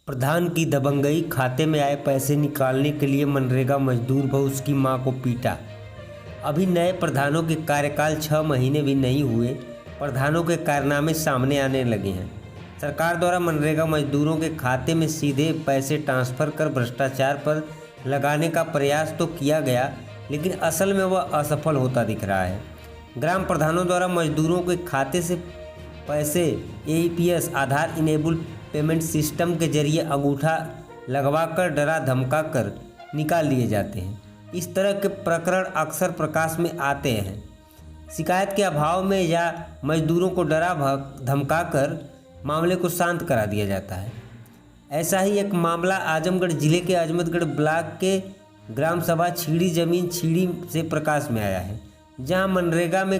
प्रधान की दबंगई, खाते में आए पैसे निकालने के लिए मनरेगा मजदूर व उसकी मां को पीटा। अभी नए प्रधानों के कार्यकाल 6 महीने भी नहीं हुए, प्रधानों के कारनामे सामने आने लगे हैं। सरकार द्वारा मनरेगा मजदूरों के खाते में सीधे पैसे ट्रांसफ़र कर भ्रष्टाचार पर लगाने का प्रयास तो किया गया, लेकिन असल में वह असफल होता दिख रहा है। ग्राम प्रधानों द्वारा मजदूरों के खाते से पैसे एईपीएस आधार इनेबल पेमेंट सिस्टम के जरिए अंगूठा लगवाकर डरा धमका कर निकाल लिए जाते हैं। इस तरह के प्रकरण अक्सर प्रकाश में आते हैं। शिकायत के अभाव में या मजदूरों को डरा धमकाकर मामले को शांत करा दिया जाता है। ऐसा ही एक मामला आजमगढ़ जिले के अजमतगढ़ ब्लॉक के ग्राम सभा छीड़ी जमीन छीड़ी से प्रकाश में आया है, जहां मनरेगा में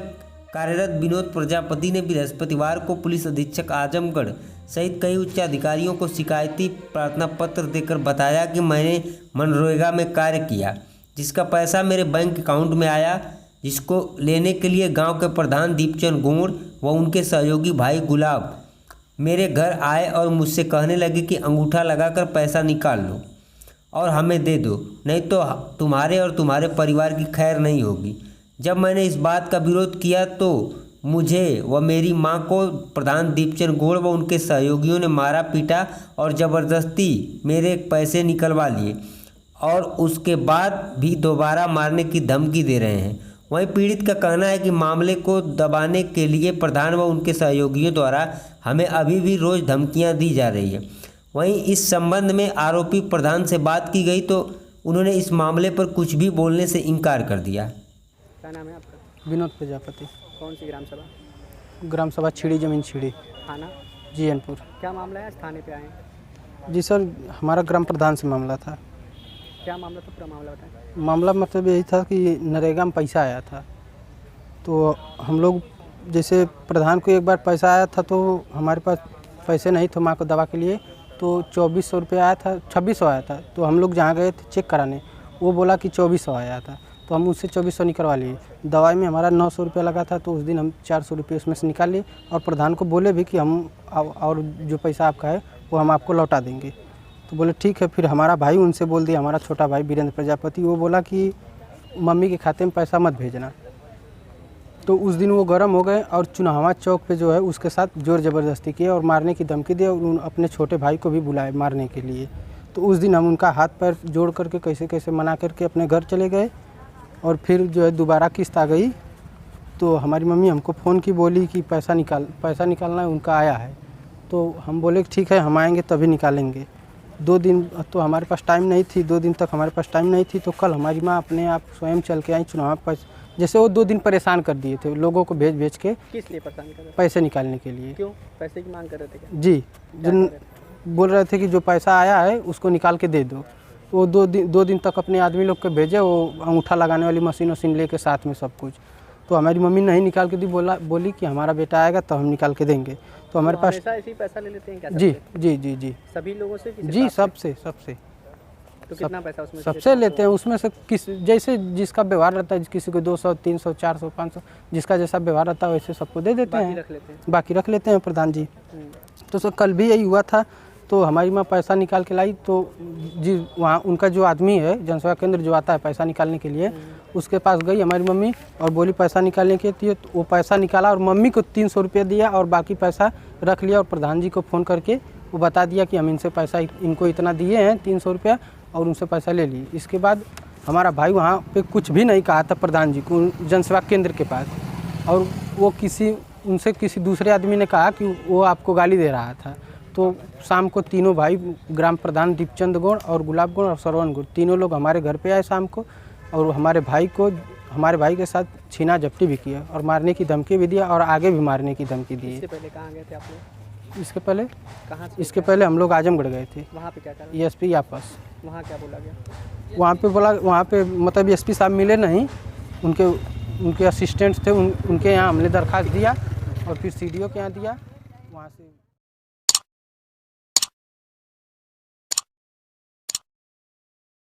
कार्यरत विनोद प्रजापति ने बृहस्पतिवार को पुलिस अधीक्षक आजमगढ़ सहित कई उच्च अधिकारियों को शिकायती प्रार्थना पत्र देकर बताया कि मैंने मनरेगा में कार्य किया, जिसका पैसा मेरे बैंक अकाउंट में आया, जिसको लेने के लिए गांव के प्रधान दीपचंद गोड़ व उनके सहयोगी भाई गुलाब मेरे घर आए और मुझसे कहने लगे कि अंगूठा लगाकर पैसा निकाल लो और हमें दे दो, नहीं तो तुम्हारे और तुम्हारे परिवार की खैर नहीं होगी। जब मैंने इस बात का विरोध किया तो मुझे व मेरी मां को प्रधान दीपचंद गोड़ व उनके सहयोगियों ने मारा पीटा और ज़बरदस्ती मेरे पैसे निकलवा लिए और उसके बाद भी दोबारा मारने की धमकी दे रहे हैं। वहीं पीड़ित का कहना है कि मामले को दबाने के लिए प्रधान व उनके सहयोगियों द्वारा हमें अभी भी रोज़ धमकियां दी जा रही है। वहीं इस संबंध में आरोपी प्रधान से बात की गई तो उन्होंने इस मामले पर कुछ भी बोलने से इनकार कर दिया। क्या नाम है आपका? विनोद प्रजापति। कौन सी ग्राम सभा? ग्राम सभा छीड़ी जमीन छीड़ी, थाना जीएनपुर। क्या मामला है? आज थाने पे आए हैं। जी सर, हमारा ग्राम प्रधान से मामला था। क्या मामला था? पूरा मामला बताएं। मामला मतलब यही था कि नरेगा में पैसा आया था, तो हम लोग जैसे प्रधान को एक बार पैसा आया था तो हमारे पास पैसे नहीं थे माँ को दवा के लिए, तो 2400 रुपये आया था, 2600 आया था। तो हम लोग जहाँ गए थे चेक कराने, वो बोला कि 2400 आया था, तो हम उससे 2400 निकलवा लिए। दवाई में हमारा 900 रुपया लगा था, तो उस दिन हम 400 रुपये उसमें से निकाल लिए और प्रधान को बोले भी कि हम और जो पैसा आपका है वो हम आपको लौटा देंगे। तो बोले ठीक है। फिर हमारा भाई उनसे बोल दिया, हमारा छोटा भाई वीरेंद्र प्रजापति, वो बोला कि मम्मी के खाते में पैसा मत भेजना। तो उस दिन वो गर्म हो गए और चुनावा चौक पे जो है उसके साथ जोर ज़बरदस्ती किए और मारने की धमकी दी और अपने छोटे भाई को भी बुलाए मारने के लिए। तो उस दिन हम उनका हाथ पैर जोड़ करके कैसे कैसे मना करके अपने घर चले गए और फिर जो है दोबारा किस्त आ गई तो हमारी मम्मी हमको फ़ोन की, बोली कि पैसा निकालना है, उनका आया है। तो हम बोले ठीक है, हम आएंगे तभी निकालेंगे। 2 दिन तो हमारे पास टाइम नहीं थी, 2 दिन तक हमारे पास टाइम नहीं थी। तो कल हमारी माँ अपने आप स्वयं चल के आई चुनाव पर। जैसे वो 2 दिन परेशान कर दिए थे लोगों को भेज के। किस लिए परेशान कर रहे थे? पैसे निकालने के लिए। क्यों? पैसे की मांग कर रहे थे क्या? जी, बोल रहे थे कि जो पैसा आया है उसको निकाल के दे दो। वो 2 दिन तक अपने आदमी लोग के भेजे, वो अंगूठा लगाने वाली मशीन लेके साथ में सब कुछ। तो हमारी मम्मी नहीं निकाल के दी, बोली कि हमारा बेटा आएगा तो हम निकाल के देंगे। तो हमारे पास ऐसी पैसा ले लेते हैं क्या? जी जी जी जी सभी लोगों से? जी, सबसे। तो कितना पैसा उसमें सबसे लेते हैं। उसमें से जैसे जिसका व्यवहार रहता है, किसी को 200, 300, 400, 500, जिसका जैसा व्यवहार रहता है वैसे सबको दे देते हैं। बाकी रख लेते हैं प्रधान जी। तो सर कल भी यही हुआ था। तो हमारी माँ पैसा निकाल के लाई, तो जी वहाँ उनका जो आदमी है जनसेवा केंद्र जो आता है पैसा निकालने के लिए, उसके पास गई हमारी मम्मी और बोली पैसा निकालने के लिए। तो वो पैसा निकाला और मम्मी को 300 रुपये दिया और बाकी पैसा रख लिया और प्रधान जी को फ़ोन करके वो बता दिया कि हम इनसे पैसा इनको इतना दिए हैं 300 रुपया और उनसे पैसा ले ली। इसके बाद हमारा भाई वहाँ पे कुछ भी नहीं कहा था प्रधान जी को जनसेवा केंद्र के पास, और वो उनसे किसी दूसरे आदमी ने कहा कि वो आपको गाली दे रहा था। तो शाम को तीनों भाई, ग्राम प्रधान दीपचंद गोड़ और गुलाब गोड़ और सरवन गोड़, तीनों लोग हमारे घर पे आए शाम को और हमारे भाई के साथ छीना झपटी भी किया और मारने की धमकी भी दिया और आगे भी मारने की धमकी दी। इससे पहले कहाँ गए थे आप लोग? इसके पहले कहाँ? इसके पहले हम लोग आजमगढ़ गए थे। वहाँ पे क्या करा? एसपी आपस। वहाँ क्या बोला गया? वहाँ पे मतलब एसपी साहब मिले नहीं, उनके असिस्टेंट्स थे, उनके यहाँ हमने दरख्वास्त दिया और फिर सीडीओ के यहाँ दिया। वहाँ से